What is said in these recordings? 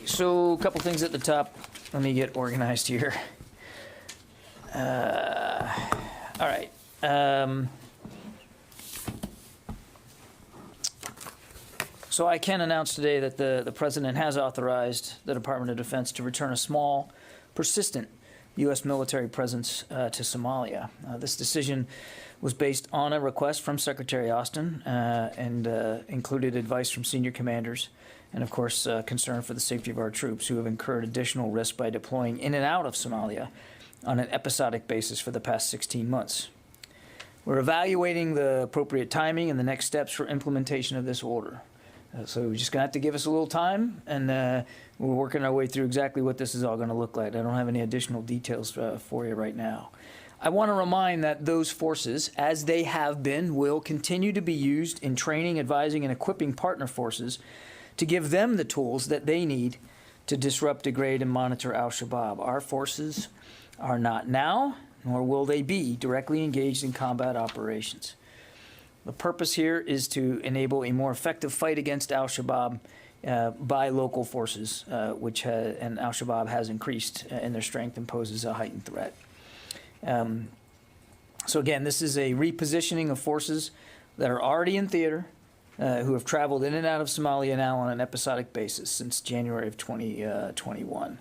So a couple things at the top. Let me get organized here. All right. So I can announce today that the President has authorized the Department of Defense to return a small, persistent U.S. military presence to Somalia. This decision was based on a request from Secretary Austin and included advice from senior commanders and, of course, concern for the safety of our troops who have incurred additional risk by deploying in and out of Somalia on an episodic basis for the past 16 months. We're evaluating the appropriate timing and the next steps for implementation of this order. So we're just going to have to give us a little time, and we're working our way through exactly what this is all going to look like. I don't have any additional details for you right now. I want to remind that those forces, as they have been, will continue to be used in training, advising, and equipping partner forces to give them the tools that they need to disrupt, degrade, and monitor al-Shabaab. Our forces are not now, nor will they be, directly engaged in combat operations. The purpose here is to enable a more effective fight against al-Shabaab by local forces, and al-Shabaab has increased in their strength and poses a heightened threat. So again, this is a repositioning of forces that are already in theater, who have traveled in and out of Somalia now on an episodic basis since January of 2021.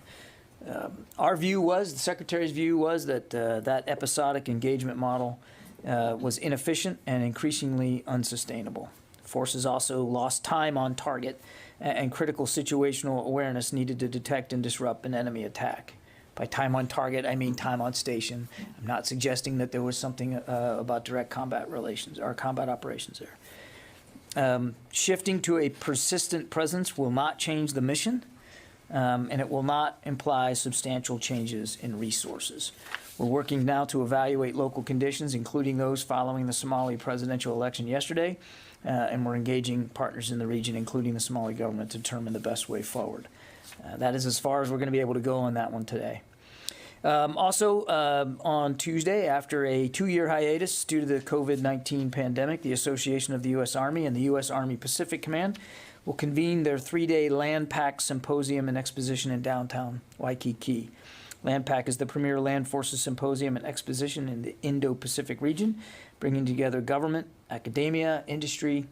Our view was, the Secretary's view was that that episodic engagement model was inefficient and increasingly unsustainable. Forces also lost time on target, and critical situational awareness needed to detect and disrupt an enemy attack. By time on target, I mean time on station. I'm not suggesting that there was something about direct combat relations or combat operations there. Shifting to a persistent presence will not change the mission, and it will not imply substantial changes in resources. We're working now to evaluate local conditions, including those following the Somali presidential election yesterday, and we're engaging partners in the region, including the Somali government, to determine the best way forward. That is as far as we're going to be able to go on that one today. Also, on Tuesday, after a 2-year hiatus due to the COVID-19 pandemic, the Association of the U.S. Army and the U.S. Army Pacific Command will convene their 3-day Land PAC Symposium and Exposition in downtown Waikiki. Land PAC is the premier land forces symposium and exposition in the Indo-Pacific region, bringing together government, academia, industry,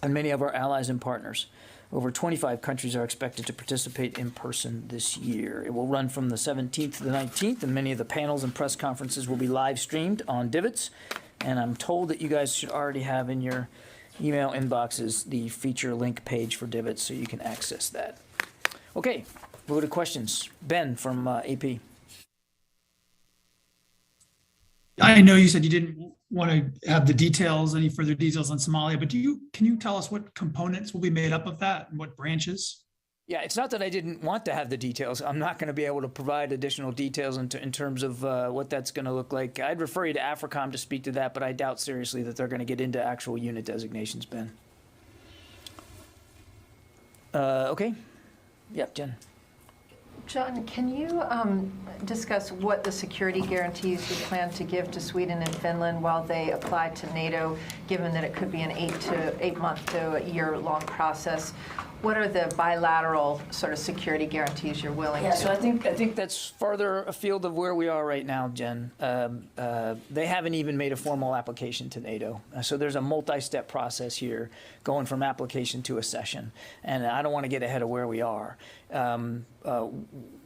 and many of our allies and partners. Over 25 countries are expected to participate in person this year. It will run from the 17th to the 19th, and many of the panels and press conferences will be live streamed on Divots. And I'm told that you guys should already have in your email inboxes the feature link page for Divots, so you can access that. Okay, we'll go to questions. Ben from AP. I know you said you didn't want to have the details, any further details on Somalia, but can you tell us what components will be made up of that and what branches? Yeah, it's not that I didn't want to have the details. I'm not going to be able to provide additional details in terms of what that's going to look like. I'd refer you to AFRICOM to speak to that, but I doubt seriously that they're going to get into actual unit designations, Ben. Okay. Yeah, Jen. John, can you discuss what the security guarantees you plan to give to Sweden and Finland while they apply to NATO, given that it could be an 8-month to a year-long process? What are the bilateral sort of security guarantees you're willing to? Yeah, so I think that's farther afield of where we are right now, Jen. They haven't even made a formal application to NATO. So there's a multi-step process here going from application to accession. And I don't want to get ahead of where we are.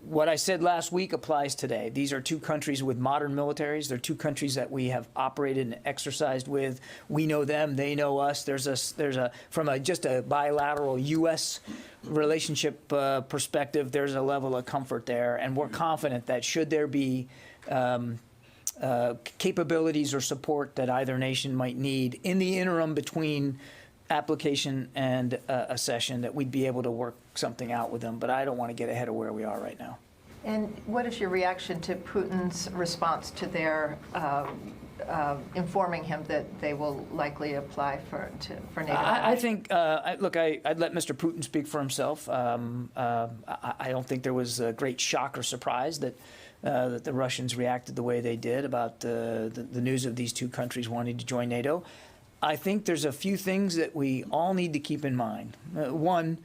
What I said last week applies today. These are 2 countries with modern militaries. They're 2 countries that we have operated and exercised with. We know them, they know us. From just a bilateral U.S. relationship perspective, there's a level of comfort there, and we're confident that should there be capabilities or support that either nation might need in the interim between application and accession, that we'd be able to work something out with them. But I don't want to get ahead of where we are right now. And what is your reaction to Putin's response to their informing him that they will likely apply for NATO? I think, look, I'd let Mr. Putin speak for himself. I don't think there was a great shock or surprise that the Russians reacted the way they did about the news of these 2 countries wanting to join NATO. I think there's a few things that we all need to keep in mind. One,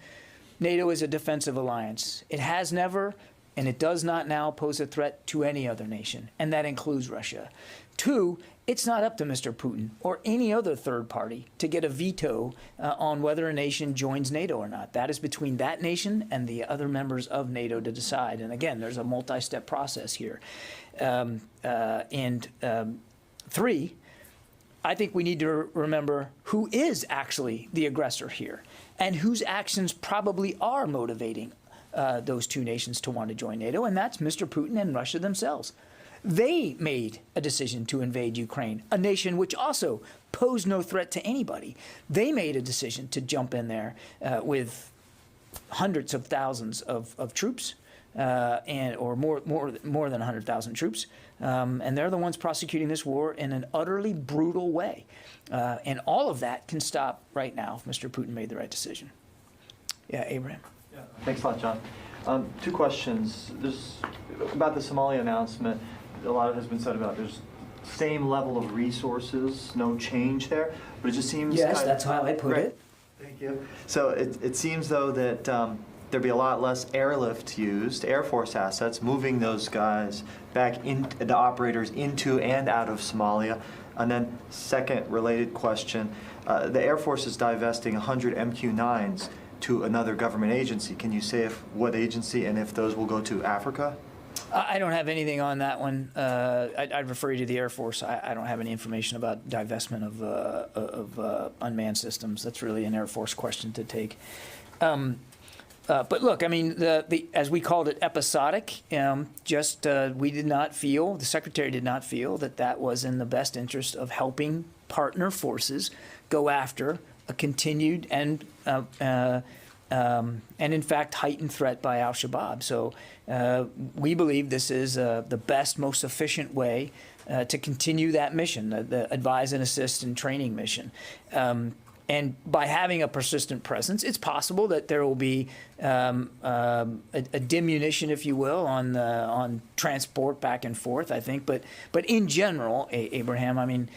NATO is a defensive alliance. It has never, and it does not now pose a threat to any other nation, and that includes Russia. 2, it's not up to Mr. Putin or any other third party to get a veto on whether a nation joins NATO or not. That is between that nation and the other members of NATO to decide. And again, there's a multi-step process here. 3, I think we need to remember who is actually the aggressor here and whose actions probably are motivating those two nations to want to join NATO, and that's Mr. Putin and Russia themselves. They made a decision to invade Ukraine, a nation which also posed no threat to anybody. They made a decision to jump in there with hundreds of thousands of troops, or more than 100,000 troops, and they're the ones prosecuting this war in an utterly brutal way. And all of that can stop right now if Mr. Putin made the right decision. Yeah, Abraham. Yeah. Thanks a lot, John. 2 questions. There's about the Somalia announcement. A lot has been said about there's same level of resources, no change there, but it just seems Yes, that's how I put it. Thank you. So it seems though that there'd be a lot less airlift used, Air Force assets, moving those guys back in, the operators into and out of Somalia. And then second related question, the Air Force is divesting 100 MQ-9s to another government agency. Can you say what agency and if those will go to Africa? I don't have anything on that one. I'd refer you to the Air Force. I don't have any information about divestment of unmanned systems. That's really an Air Force question to take. But look, I mean, as we called it, episodic. We did not feel, the Secretary did not feel that that was in the best interest of helping partner forces go after a continued and in fact heightened threat by al-Shabaab. So we believe this is the best, most efficient way to continue that mission, the advise and assist and training mission. And by having a persistent presence, it's possible that there will be a diminution, if you will, on transport back and forth, I think. But in general, Abraham, I mean,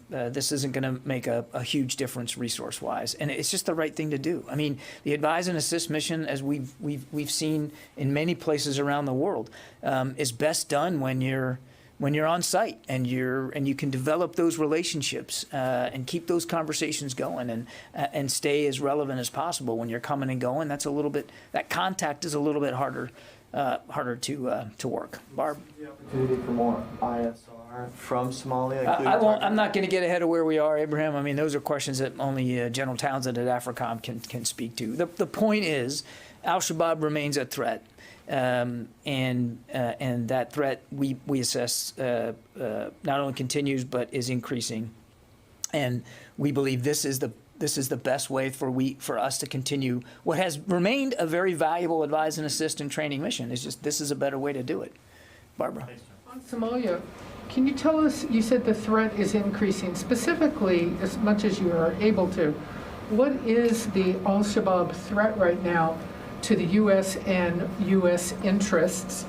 this isn't going to make a huge difference resource-wise, and it's just the right thing to do. I mean, the advise and assist mission, as we've seen in many places around the world, is best done when you're on site and you can develop those relationships and keep those conversations going and stay as relevant as possible when you're coming and going. That's a little bit, that contact is a little bit harder to work. Barb? The opportunity for more ISR from Somalia? I'm not going to get ahead of where we are, Abraham. I mean, those are questions that only General Townsend at AFRICOM can speak to. The point is, al-Shabaab remains a threat. And that threat we assess not only continues but is increasing, and we believe this is the best way for us to continue what has remained a very valuable advise and assist and training mission. It's just this is a better way to do it. Barbara. On Somalia, can you tell us? You said the threat is increasing. Specifically, as much as you are able to, what is the al-Shabaab threat right now to the U.S. and U.S. interests?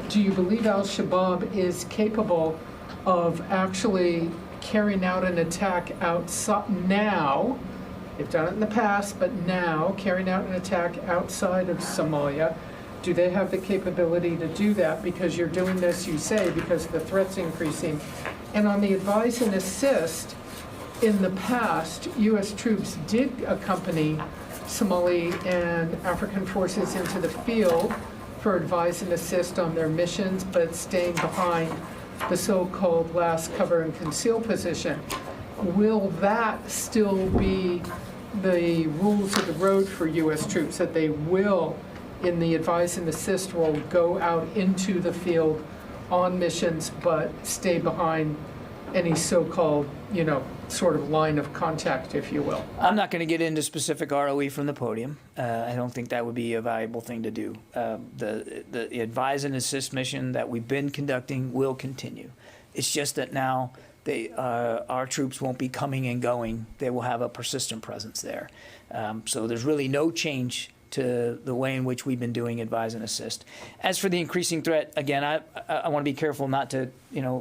Do you believe al-Shabaab is capable of actually carrying out an attack outside now? They've done it in the past, but now carrying out an attack outside of Somalia. Do they have the capability to do that? Because you're doing this, you say, because the threat's increasing. And on the advise and assist, in the past, U.S. troops did accompany Somali and African forces into the field for advise and assist on their missions, but staying behind the so-called last cover and conceal position. Will that still be the rules of the road for U.S. troops, that they will, in the advise and assist role, go out into the field on missions, but stay behind any so-called, sort of line of contact, if you will? I'm not going to get into specific ROE from the podium. I don't think that would be a valuable thing to do. The advise and assist mission that we've been conducting will continue. It's just that now our troops won't be coming and going. They will have a persistent presence there. So there's really no change to the way in which we've been doing advise and assist. As for the increasing threat, again, I want to be careful not to,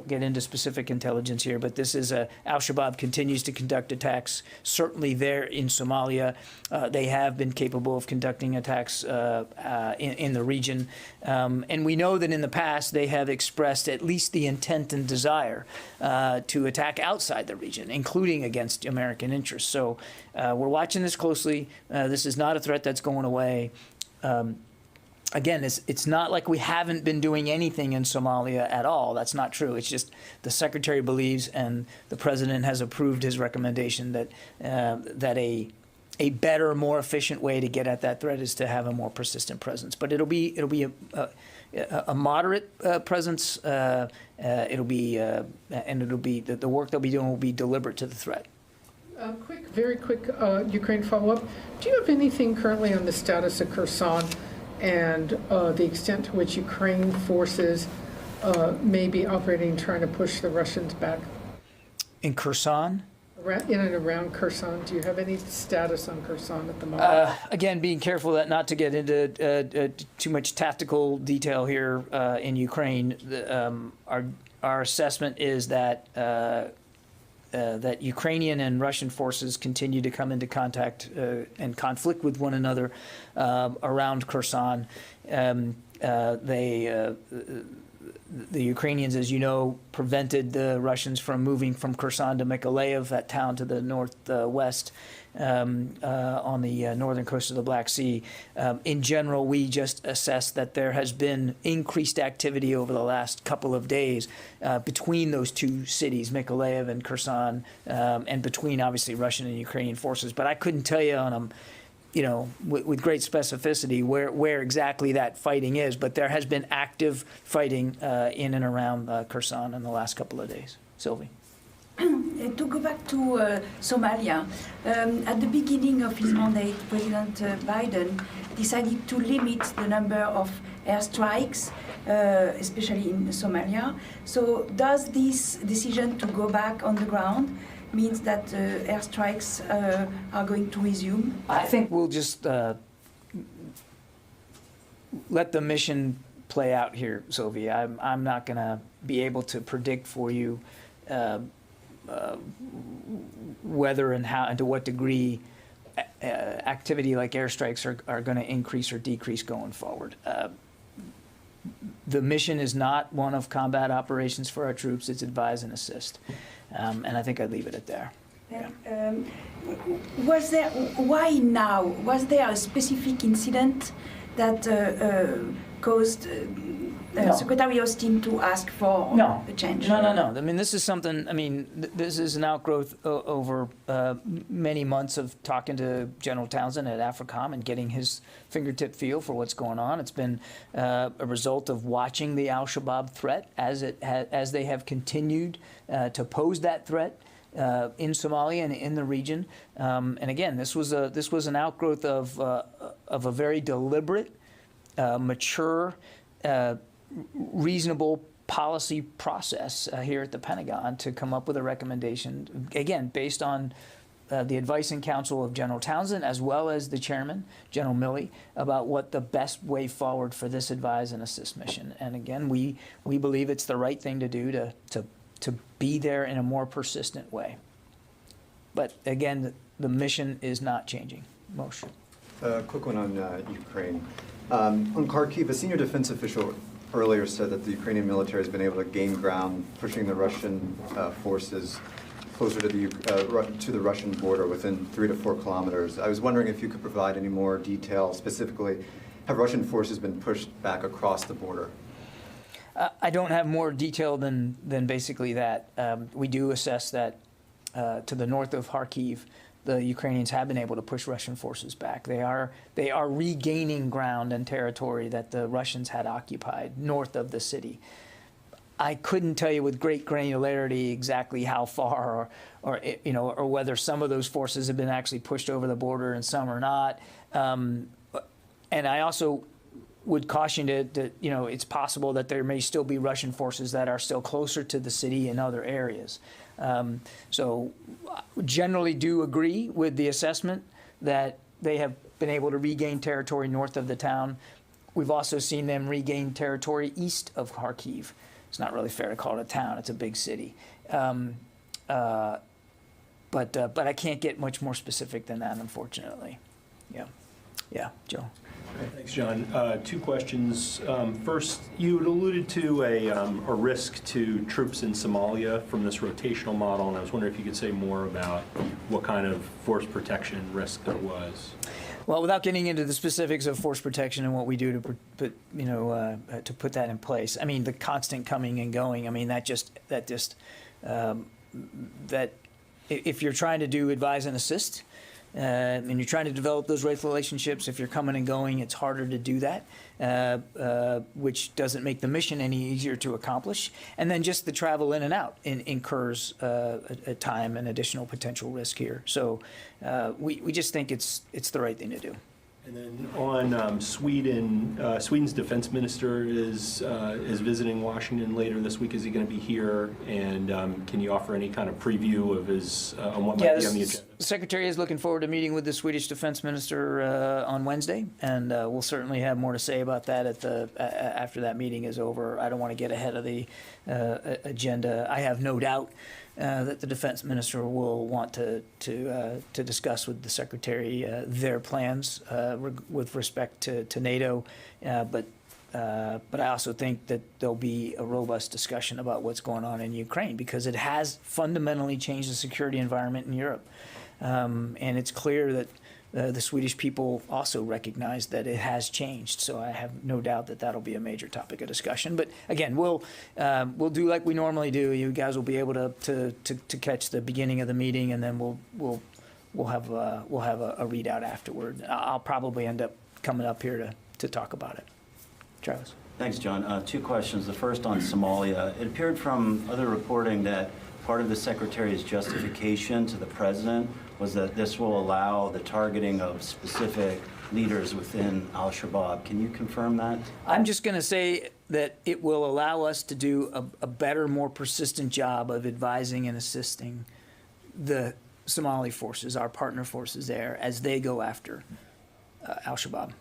get into specific intelligence here, but this is al-Shabaab continues to conduct attacks, certainly there in Somalia. They have been capable of conducting attacks in the region. And we know that in the past they have expressed at least the intent and desire to attack outside the region, including against American interests. So we're watching this closely. This is not a threat that's going away. Again, it's not like we haven't been doing anything in Somalia at all. That's not true. It's just the Secretary believes, and the President has approved his recommendation that that a better, more efficient way to get at that threat is to have a more persistent presence. But it'll be a moderate presence. It'll be the work they'll be doing will be deliberate to the threat. Very quick Ukraine follow-up. Do you have anything currently on the status of Kherson and the extent to which Ukraine forces may be operating, trying to push the Russians back? In Kherson? In and around Kherson, do you have any status on Kherson at the moment? Again, being careful that not to get into too much tactical detail here in Ukraine. Our assessment is that that Ukrainian and Russian forces continue to come into contact and conflict with one another around Kherson. The Ukrainians, as you know, prevented the Russians from moving from Kherson to Mykolaiv, that town to the northwest on the northern coast of the Black Sea. In general, we just assess that there has been increased activity over the last couple of days between those two cities, Mykolaiv and Kherson, and between, obviously, Russian and Ukrainian forces. But I couldn't tell you on them, with great specificity where exactly that fighting is, but there has been active fighting in and around Kherson in the last couple of days. Sylvie. To go back to Somalia, at the beginning of his mandate, President Biden decided to limit the number of airstrikes, especially in Somalia. So does this decision to go back on the ground means that airstrikes are going to resume? I think we'll just let the mission play out here, Sylvie. I'm not going to be able to predict for you whether and how and to what degree activity like airstrikes are going to increase or decrease going forward. The mission is not one of combat operations for our troops. It's advise and assist. And I think I'd leave it at there. Yeah. Why now? Was there a specific incident that caused No. Secretary Austin to ask for a change? No. I mean, this is something, this is an outgrowth over many months of talking to General Townsend at AFRICOM and getting his fingertip feel for what's going on. It's been a result of watching the al-Shabaab threat as they have continued to pose that threat in Somalia and in the region. And again, this was an outgrowth of a very deliberate, mature, reasonable policy process here at the Pentagon to come up with a recommendation, again, based on the advice and counsel of General Townsend, as well as the chairman, General Milley, about what the best way forward for this advise and assist mission. And again, we believe it's the right thing to do to be there in a more persistent way. But again, the mission is not changing. Moshe. Quick one on Ukraine. On Kharkiv, a senior defense official earlier said that the Ukrainian military has been able to gain ground, pushing the Russian forces closer to the Russian border within 3 to 4 kilometers. I was wondering if you could provide any more detail. Specifically, have Russian forces been pushed back across the border? I don't have more detail than basically that. We do assess that to the north of Kharkiv, the Ukrainians have been able to push Russian forces back. They are regaining ground and territory that the Russians had occupied north of the city. I couldn't tell you with great granularity exactly how far, or whether some of those forces have been actually pushed over the border and some are not. And I also would caution that it's possible that there may still be Russian forces that are still closer to the city in other areas. So generally do agree with the assessment that they have been able to regain territory north of the town. We've also seen them regain territory east of Kharkiv. It's not really fair to call it a town, it's a big city. But I can't get much more specific than that, unfortunately. Yeah, Joe. Thanks, John. Two questions. First, you had alluded to a risk to troops in Somalia from this rotational model, and I was wondering if you could say more about what kind of force protection risk there was. Well, without getting into the specifics of force protection and what we do to put that in place, I mean, the constant coming and going. I mean, that if you're trying to do advise and assist, and you're trying to develop those relationships, if you're coming and going, it's harder to do that, which doesn't make the mission any easier to accomplish. And then just the travel in and out incurs a time and additional potential risk here. So we just think it's the right thing to do. And then on Sweden, Sweden's defense minister is visiting Washington later this week. Is he going to be here? And can you offer any kind of preview of his on what might be on the agenda? The Secretary is looking forward to meeting with the Swedish defense minister on Wednesday, and we'll certainly have more to say about that after that meeting is over. I don't want to get ahead of the agenda. I have no doubt that the defense minister will want to discuss with the secretary their plans with respect to NATO, but I also think that there'll be a robust discussion about what's going on in Ukraine, because it has fundamentally changed the security environment in Europe, and it's clear that the Swedish people also recognize that it has changed. So I have no doubt that that'll be a major topic of discussion. But again, we'll do like we normally do. You guys will be able to catch the beginning of the meeting, and then we'll have a readout afterward. I'll probably end up coming up here to talk about it. Travis. Thanks, John. Two questions. The first on Somalia. It appeared from other reporting that part of the Secretary's justification to the President was that this will allow the targeting of specific leaders within al-Shabaab. Can you confirm that? I'm just going to say that it will allow us to do a better, more persistent job of advising and assisting the Somali forces, our partner forces there, as they go after al-Shabaab.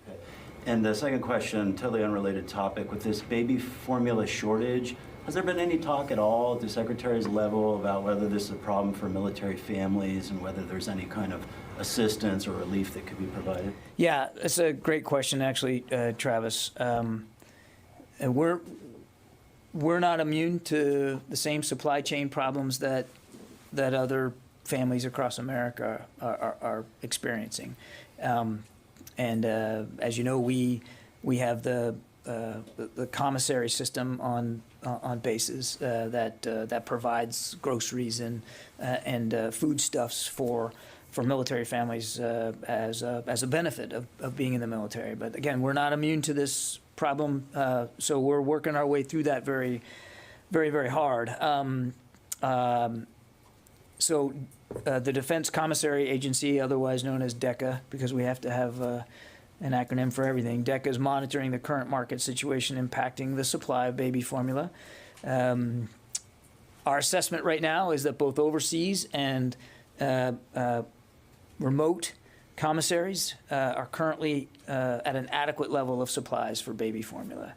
Okay. And the second question, totally unrelated topic, with this baby formula shortage, has there been any talk at all at the Secretary's level about whether this is a problem for military families and whether there's any kind of assistance or relief that could be provided? Yeah, it's a great question, actually, Travis. And we're not immune to the same supply chain problems that other families across America are experiencing. And as you know, we have the commissary system on bases that provides groceries and foodstuffs for military families as a benefit of being in the military. But again, we're not immune to this problem, so we're working our way through that very, very, very hard. So the Defense Commissary Agency, otherwise known as DECA, because we have to have an acronym for everything. DECA is monitoring the current market situation impacting the supply of baby formula. Our assessment right now is that both overseas and remote commissaries are currently at an adequate level of supplies for baby formula.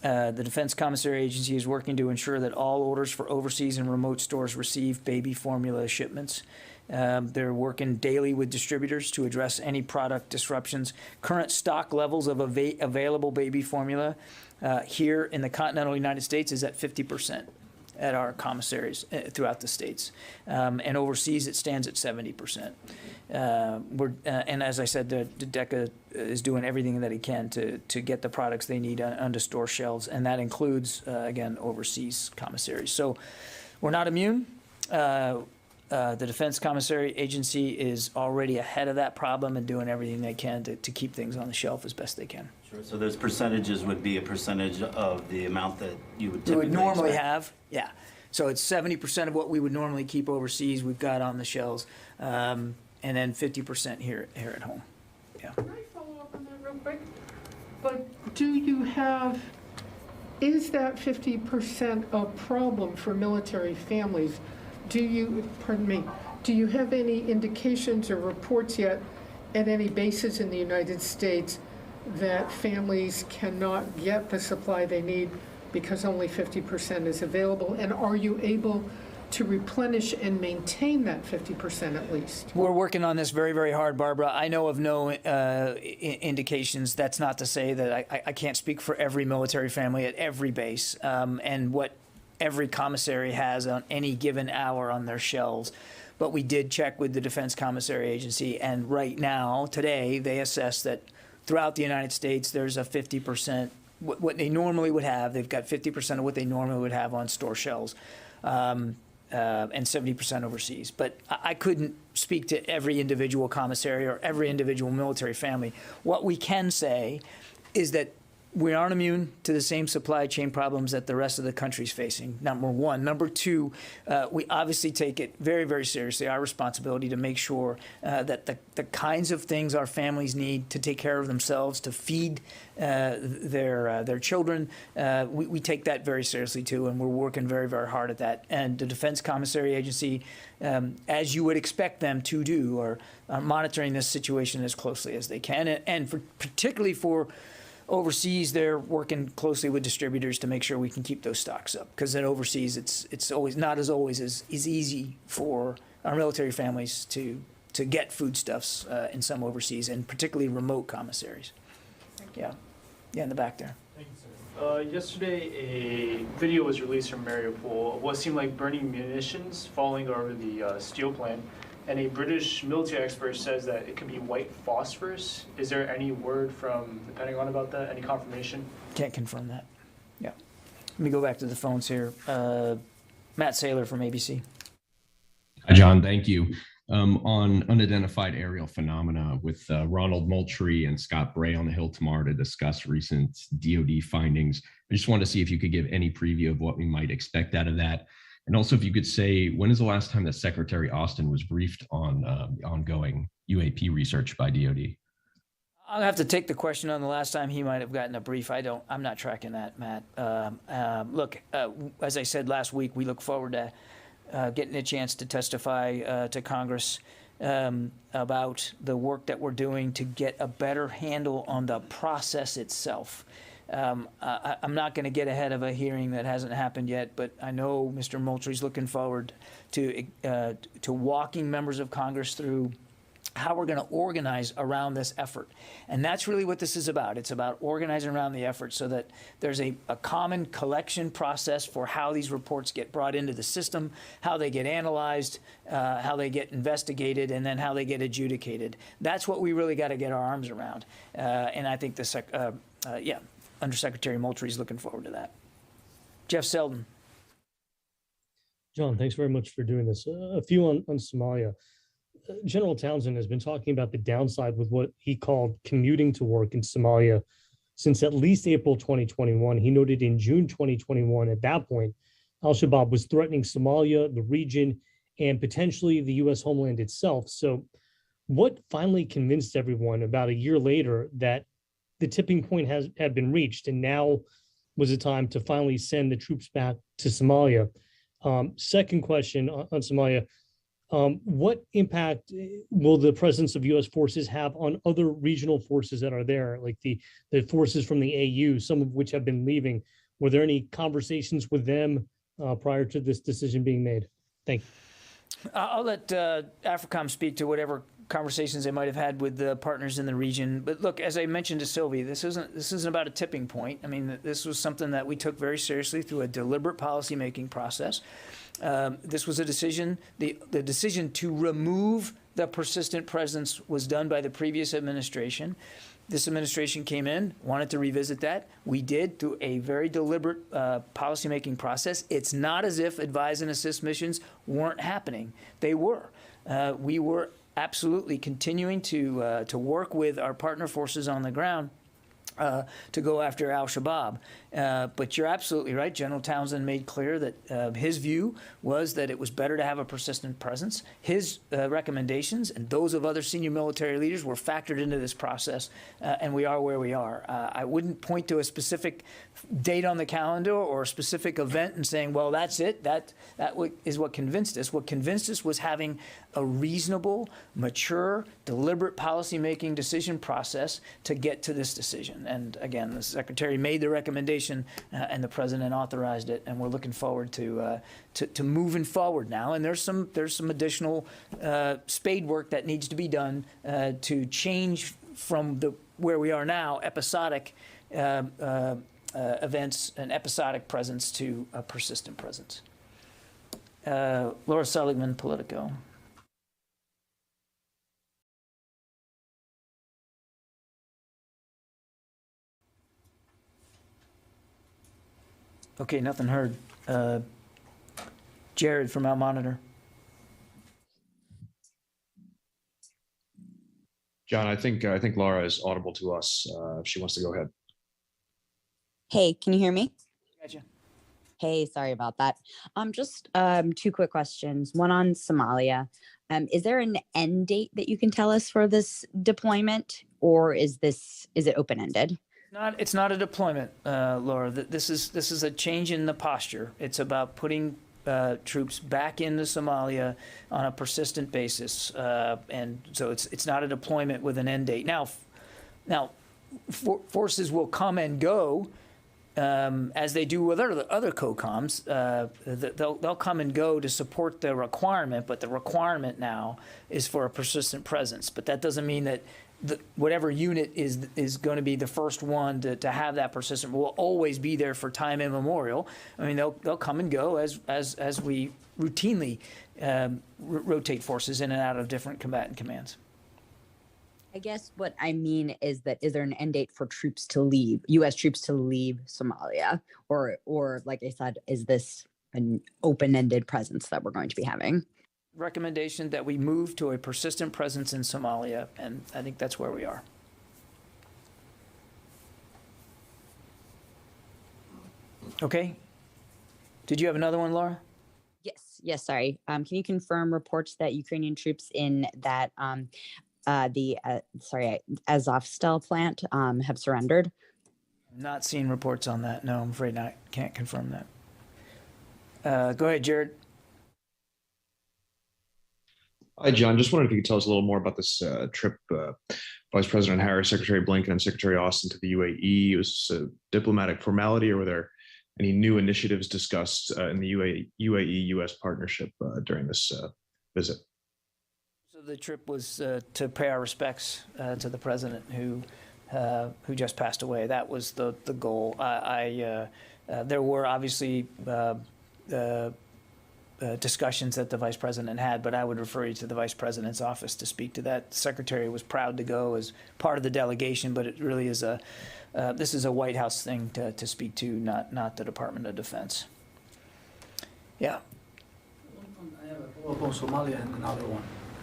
The Defense Commissary Agency is working to ensure that all orders for overseas and remote stores receive baby formula shipments. They're working daily with distributors to address any product disruptions. Current stock levels of available baby formula here in the continental United States is at 50% at our commissaries throughout the states. And overseas, it stands at 70%. And as I said, the DECA is doing everything that it can to get the products they need onto store shelves, and that includes, again, overseas commissaries. So we're not immune. The Defense Commissary Agency is already ahead of that problem and doing everything they can to keep things on the shelf as best they can. Sure. So those percentages would be a percentage of the amount that you would typically normally expect. have, yeah. So it's 70% of what we would normally keep overseas we've got on the shelves, and then 50% here at home. Yeah. Can I follow up on that real quick? But do you have, is that 50% a problem for military families? Do you have any indications or reports yet at any bases in the United States that families cannot get the supply they need because only 50% is available? And are you able to replenish and maintain that 50% at least? We're working on this very, very hard, Barbara. I know of no indications. That's not to say that I can't speak for every military family at every base and what every commissary has on any given hour on their shelves. But we did check with the Defense Commissary Agency, and right now, today, they assess that throughout the United States, there's a 50%, what they normally would have. They've got 50% of what they normally would have on store shelves. And 70% overseas. But I couldn't speak to every individual commissary or every individual military family. What we can say is that we aren't immune to the same supply chain problems that the rest of the country's facing, number one. Number two, we obviously take it very, very seriously, our responsibility to make sure that the kinds of things our families need to take care of themselves, to feed their children, we take that very seriously too, and we're working very, very hard at that. And the Defense Commissary Agency, as you would expect them to do, are monitoring this situation as closely as they can, and particularly for overseas, they're working closely with distributors to make sure we can keep those stocks up. Because in overseas, it's always not as easy for our military families to get foodstuffs in some overseas, and particularly remote commissaries. Yeah, in the back there. Thank you, sir. Yesterday, a video was released from Mariupol of what seemed like burning munitions falling over the steel plant. And a British military expert says that it could be white phosphorus. Is there any word from the Pentagon about that? Any confirmation? Can't confirm that. Yeah. Let me go back to the phones here. Matt Saylor from ABC. Hi, John. Thank you. On unidentified aerial phenomena with Ronald Moultrie and Scott Bray on the Hill tomorrow to discuss recent DoD findings. I just wanted to see if you could give any preview of what we might expect out of that. And also, if you could say, when is the last time that Secretary Austin was briefed on the ongoing UAP research by DoD? I'll have to take the question on the last time he might have gotten a brief. I'm not tracking that, Matt. Look, as I said last week, we look forward to getting a chance to testify to Congress about the work that we're doing to get a better handle on the process itself. I'm not going to get ahead of a hearing that hasn't happened yet, but I know Mr. Moultrie's looking forward to walking members of Congress through how we're going to organize around this effort. And that's really what this is about. It's about organizing around the effort so that there's a common collection process for how these reports get brought into the system, how they get analyzed, how they get investigated, and then how they get adjudicated. That's what we really got to get our arms around. And I think Undersecretary Moultrie is looking forward to that. Jeff Selden. John, thanks very much for doing this. A few on Somalia. General Townsend has been talking about the downside with what he called commuting to work in Somalia since at least April 2021. He noted in June 2021, at that point, al-Shabaab was threatening Somalia, the region, and potentially the U.S. homeland itself. So what finally convinced everyone about a year later that the tipping point had been reached, and now was the time to finally send the troops back to Somalia? Second question on Somalia, what impact will the presence of U.S. forces have on other regional forces that are there, like the forces from the AU, some of which have been leaving? Were there any conversations with them prior to this decision being made? Thank you. I'll let AFRICOM speak to whatever conversations they might have had with the partners in the region. But look, as I mentioned to Sylvie, this isn't about a tipping point. I mean, this was something that we took very seriously through a deliberate policymaking process. This was a decision, the decision to remove the persistent presence was done by the previous administration. This administration came in, wanted to revisit that. We did through a very deliberate policymaking process. It's not as if advise and assist missions weren't happening. They were. We were absolutely continuing to work with our partner forces on the ground to go after al-Shabaab. But you're absolutely right. General Townsend made clear that his view was that it was better to have a persistent presence. His recommendations and those of other senior military leaders were factored into this process, and we are where we are. I wouldn't point to a specific date on the calendar or a specific event and saying, well, that's it. That is what convinced us. What convinced us was having a reasonable, mature, deliberate policymaking decision process to get to this decision. And again, the Secretary made the recommendation and the President authorized it, and we're looking forward to moving forward now. And there's some additional spade work that needs to be done to change from where we are now, episodic events, an episodic presence to a persistent presence. Laura Seligman, Politico. Okay, nothing heard. Jared from Our Monitor. John, I think Laura is audible to us. If she wants to go ahead. Hey, can you hear me? Gotcha. Hey, sorry about that. Just two quick questions. One on Somalia. Is there an end date that you can tell us for this deployment, or is it open-ended? It's not a deployment, Laura. This is a change in the posture. It's about putting troops back into Somalia on a persistent basis, and so it's not a deployment with an end date. Now, forces will come and go as they do with other COCOMs. They'll come and go to support the requirement, but the requirement now is for a persistent presence. But that doesn't mean that whatever unit is going to be the first one to have that persistent will always be there for time immemorial. I mean, they'll come and go as we routinely rotate forces in and out of different combatant commands. I guess what I mean is there an end date for troops to leave, U.S. troops to leave Somalia, or like I said, is this an open-ended presence that we're going to be having? Recommendation that we move to a persistent presence in Somalia, and I think that's where we are. Okay. Did you have another one, Laura? Yes, sorry. Can you confirm reports that Ukrainian troops in that Azovstal plant have surrendered? Not seen reports on that. No, I'm afraid not. Can't confirm that. Go ahead, Jared. Hi, John. Just wondered if you could tell us a little more about this trip, Vice President Harris, Secretary Blinken, and Secretary Austin to the UAE. Was this a diplomatic formality, or were there any new initiatives discussed in the UAE-U.S. partnership during this visit? So the trip was to pay our respects to the president who just passed away. That was the goal. There were obviously discussions that the vice president had, but I would refer you to the vice president's office to speak to that. The secretary was proud to go as part of the delegation, but it really is this is a White House thing to speak to, not the Department of Defense. Yeah. I have a follow-up on Somalia and another one.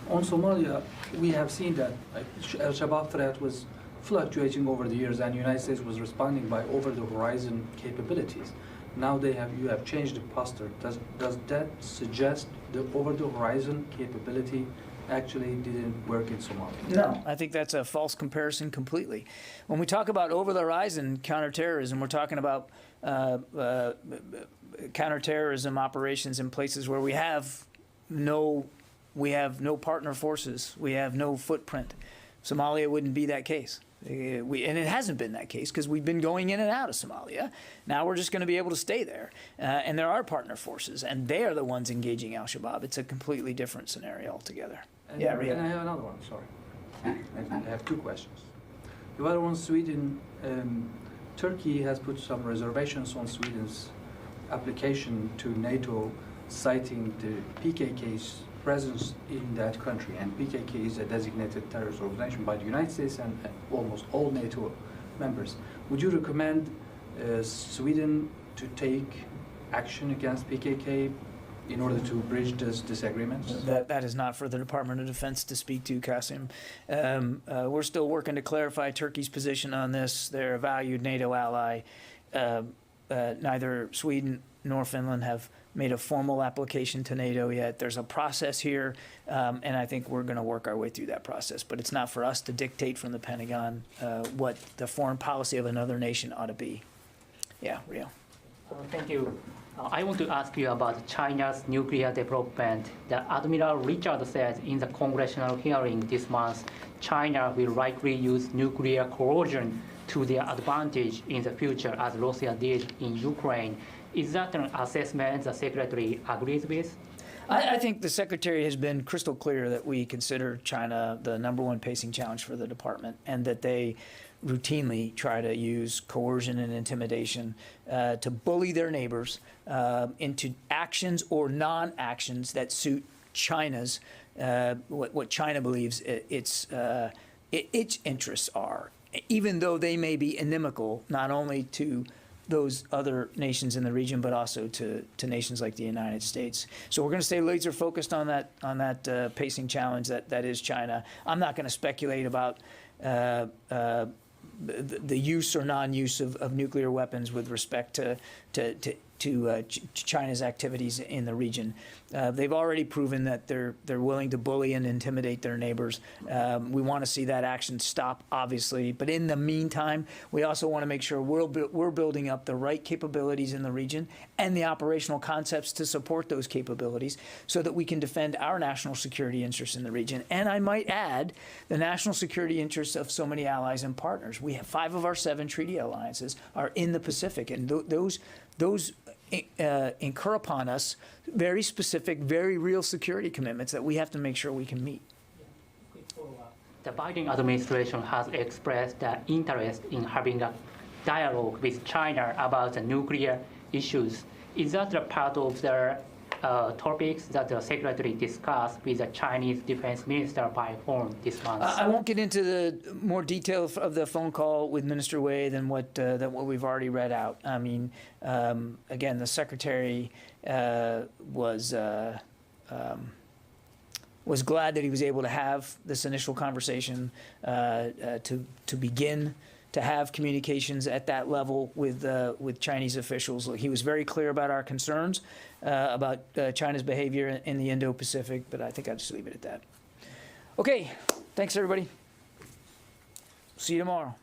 On Somalia, we have seen that al-Shabaab threat was fluctuating over the years, and the United States was responding by over-the-horizon capabilities. Now you have changed the posture. Does that suggest the over-the-horizon capability actually didn't work in Somalia? No, I think that's a false comparison completely. When we talk about over-the-horizon counterterrorism, we're talking about counterterrorism operations in places where we have no partner forces, we have no footprint. Somalia wouldn't be that case. And it hasn't been that case because we've been going in and out of Somalia. Now we're just going to be able to stay there. And there are partner forces, and they are the ones engaging al-Shabaab. It's a completely different scenario altogether. And I have another one, sorry. I have two questions. The other one, Sweden. Turkey has put some reservations on Sweden's application to NATO, citing the PKK's presence in that country, and PKK is a designated terrorist organization by the United States and almost all NATO members. Would you recommend Sweden to take action against PKK in order to bridge those disagreements? That is not for the Department of Defense to speak to, Qasim. We're still working to clarify Turkey's position on this. They're a valued NATO ally. Neither Sweden nor Finland have made a formal application to NATO yet. There's a process here, and I think we're going to work our way through that process. But it's not for us to dictate from the Pentagon what the foreign policy of another nation ought to be. Yeah, Rio. Thank you. I want to ask you about China's nuclear development. The Admiral Richard said in the congressional hearing this month, China will likely use nuclear coercion to their advantage in the future, as Russia did in Ukraine. Is that an assessment the Secretary agrees with? I think the Secretary has been crystal clear that we consider China the #1 pacing challenge for the department, and that they routinely try to use coercion and intimidation to bully their neighbors into actions or non-actions that suit China's, what China believes its interests are, even though they may be inimical not only to those other nations in the region, but also to nations like the United States. So we're going to stay laser focused on that pacing challenge that is China. I'm not going to speculate about the use or non-use of nuclear weapons with respect to China's activities in the region. They've already proven that they're willing to bully and intimidate their neighbors. We want to see that action stop, obviously. But in the meantime, we also want to make sure we're building up the right capabilities in the region and the operational concepts to support those capabilities so that we can defend our national security interests in the region. And I might add, the national security interests of so many allies and partners. We have 5 of our 7 treaty alliances are in the Pacific, and those incur upon us very specific, very real security commitments that we have to make sure we can meet. The Biden administration has expressed the interest in having a dialogue with China about the nuclear issues. Is that a part of the topics that the Secretary discussed with the Chinese Defense Minister by phone this month? I won't get into the more detail of the phone call with Minister Wei than what we've already read out. I mean, again, the Secretary was glad that he was able to have this initial conversation to begin to have communications at that level with Chinese officials. He was very clear about our concerns about China's behavior in the Indo-Pacific, but I think I'll just leave it at that. Okay, thanks everybody. See you tomorrow.